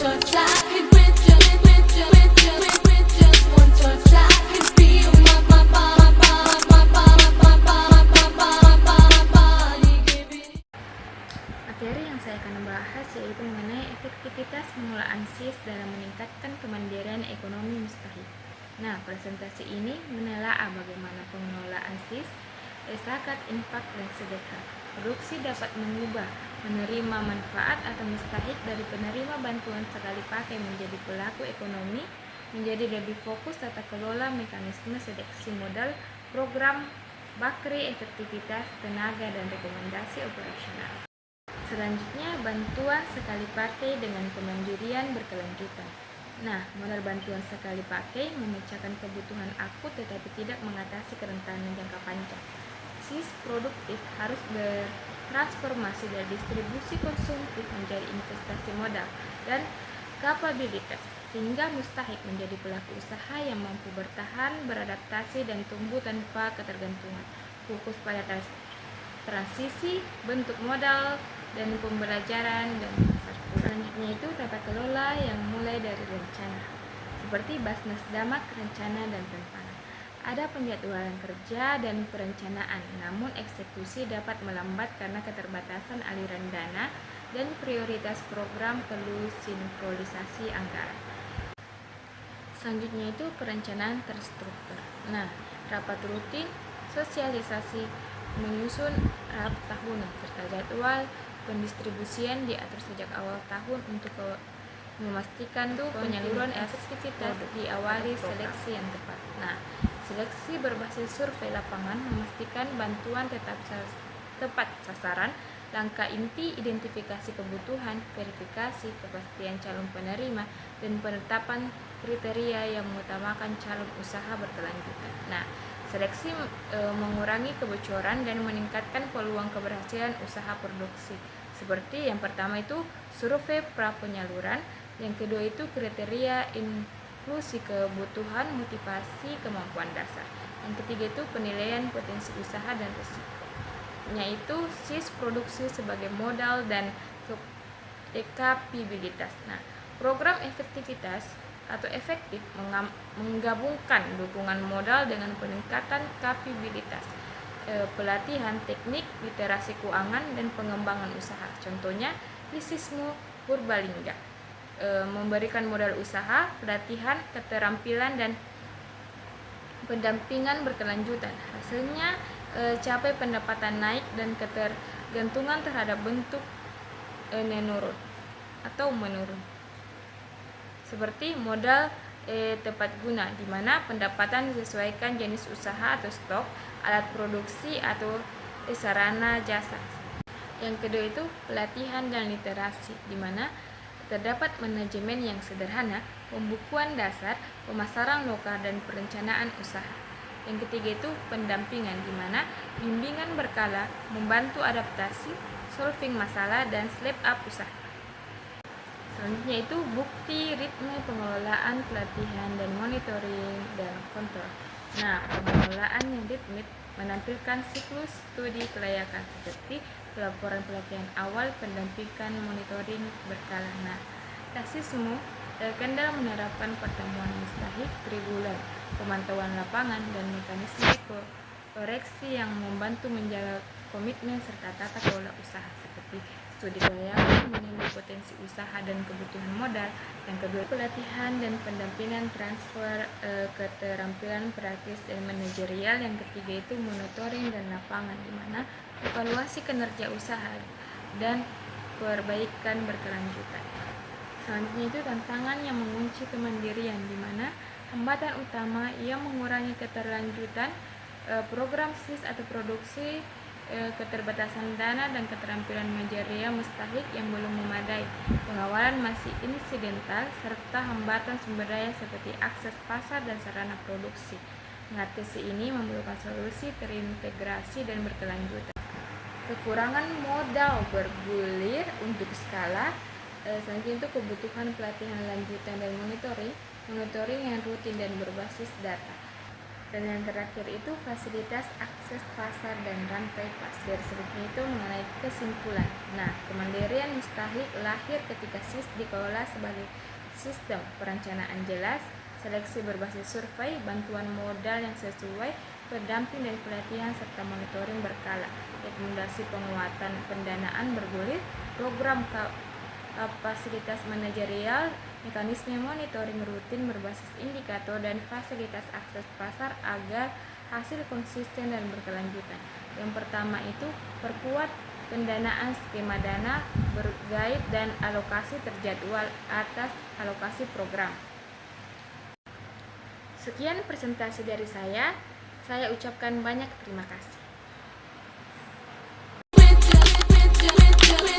touch, I could with just one touch, I could feel my body giving. Materi yang saya akan bahas yaitu mengenai efektivitas pengelolaan SIS dalam meningkatkan kemandirian ekonomi mustahik. Nah, presentasi ini menelaah bagaimana pengelolaan SIS, zakat, infak, dan sedekah. Produksi dapat mengubah menerima manfaat atau mustahik dari penerima bantuan sekali pakai menjadi pelaku ekonomi, menjadi lebih fokus tata kelola mekanisme seleksi modal, program, bakri, efektivitas, tenaga, dan rekomendasi operasional. Selanjutnya, bantuan sekali pakai dengan kemandirian berkelanjutan. Nah, modal bantuan sekali pakai memecahkan kebutuhan akut tetapi tidak mengatasi kerentanan jangka panjang. SIS produktif harus bertransformasi dari distribusi konsumtif menjadi investasi modal dan kapabilitas, sehingga mustahik menjadi pelaku usaha yang mampu bertahan, beradaptasi, dan tumbuh tanpa ketergantungan. Fokus pada transisi, bentuk modal, dan pembelajaran dan pasar. Selanjutnya itu tata kelola yang mulai dari rencana, seperti Basnas Damak, rencana dan tantangan. Ada penjadwalan kerja dan perencanaan, namun eksekusi dapat melambat karena keterbatasan aliran dana dan prioritas program perlu sinkronisasi anggaran. Selanjutnya itu perencanaan terstruktur. Nah, rapat rutin, sosialisasi, menyusun rapat tahunan serta jadwal pendistribusian diatur sejak awal tahun untuk memastikan penyaluran efektivitas diawali seleksi yang tepat. Nah, seleksi berbasis survei lapangan memastikan bantuan tetap tepat sasaran, langkah inti identifikasi kebutuhan, verifikasi kepastian calon penerima, dan penetapan kriteria yang mengutamakan calon usaha berkelanjutan. Nah, seleksi mengurangi kebocoran dan meningkatkan peluang keberhasilan usaha produksi. Seperti yang pertama itu survei pra penyaluran, yang kedua itu kriteria inklusi kebutuhan, motivasi, kemampuan dasar. Yang ketiga itu penilaian potensi usaha dan risiko, yaitu SIS produksi sebagai modal dan kapabilitas. Nah, program efektivitas atau efektif menggabungkan dukungan modal dengan peningkatan kapabilitas, pelatihan teknik, literasi keuangan, dan pengembangan usaha. Contohnya Lisismo Purbalingga, memberikan modal usaha, pelatihan, keterampilan, dan pendampingan berkelanjutan. Hasilnya capai pendapatan naik dan ketergantungan terhadap bentuk menurun. Seperti modal tepat guna, di mana pendapatan disesuaikan jenis usaha atau stok, alat produksi atau sarana jasa. Yang kedua itu pelatihan dan literasi, di mana terdapat manajemen yang sederhana, pembukuan dasar, pemasaran lokal, dan perencanaan usaha. Yang ketiga itu pendampingan, di mana bimbingan berkala, membantu adaptasi, solving masalah, dan step up usaha. Selanjutnya itu bukti ritme pengelolaan, pelatihan, dan monitoring dan kontrol. Nah, pengelolaan yang ritmik menampilkan siklus studi kelayakan seperti pelaporan pelatihan awal, pendampingan, monitoring berkala. Nah, Rasisme Kendal menerapkan pertemuan mustahik tribulan, pemantauan lapangan, dan mekanisme koreksi yang membantu menjaga komitmen serta tata kelola usaha seperti studi kelayakan, menilai potensi usaha dan kebutuhan modal. Yang kedua, pelatihan dan pendampingan, transfer keterampilan praktis dan manajerial. Yang ketiga itu monitoring dan lapangan, di mana evaluasi kinerja usaha dan perbaikan berkelanjutan. Selanjutnya itu tantangan yang mengunci kemandirian, di mana hambatan utama yang mengurangi keterlanjutan program SIS atau produksi, keterbatasan dana dan keterampilan manajerial mustahik yang belum memadai, pengawalan masih insidental, serta hambatan sumber daya seperti akses pasar dan sarana produksi. Mengatasi ini memerlukan solusi terintegrasi dan berkelanjutan. Kekurangan modal bergulir untuk skala. Selanjutnya itu kebutuhan pelatihan lanjutan dan monitoring yang rutin dan berbasis data. Dan yang terakhir itu fasilitas akses pasar dan rantai pasar. Dari segi itu mengenai kesimpulan. Nah, kemandirian mustahik lahir ketika SIS dikelola sebagai sistem perencanaan jelas, seleksi berbasis survei, bantuan modal yang sesuai, pendamping dan pelatihan serta monitoring berkala, rekomendasi penguatan pendanaan bergulir, program fasilitas manajerial, mekanisme monitoring rutin berbasis indikator dan fasilitas akses pasar agar hasil konsisten dan berkelanjutan. Yang pertama itu perkuat pendanaan skema dana bergait dan alokasi terjadwal atas alokasi program. Sekian presentasi dari saya ucapkan banyak terima kasih. with you, with you, with you, with you.